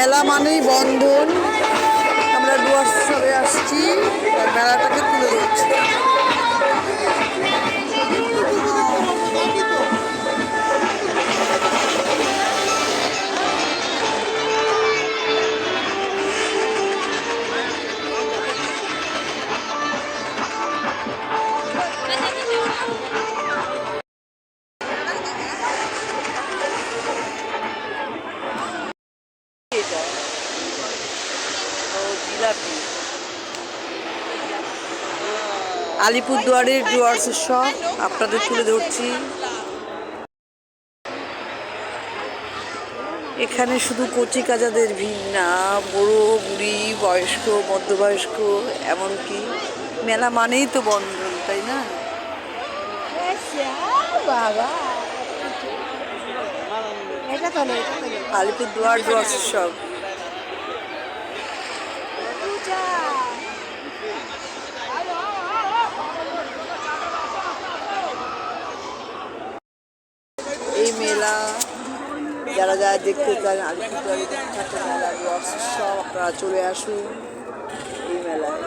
মেলা মানেই বন্ধন। আমরা ডুয়ার্স উৎসবে আসছি, মেলাটাকে তুলে ধরছি। আলিপুরদুয়ারের ডুয়ার্স উৎসব আপনাদের তুলে ধরছি। এখানে শুধু কচি কাজাদের ভিড় না, বুড়ো বুড়ি, বয়স্ক, মধ্যবয়স্ক, এমনকি মেলা মানেই তো বন্ধন, তাই না? আলিপুরদুয়ার ডুয়ার্স উৎসব। এই মেলা যারা যারা দেখতে চান, আলিপুরদুয়ারে বিখ্যাত মেলা ডুয়ার্স উৎসব, আপনারা চলে আসুন এই মেলায়।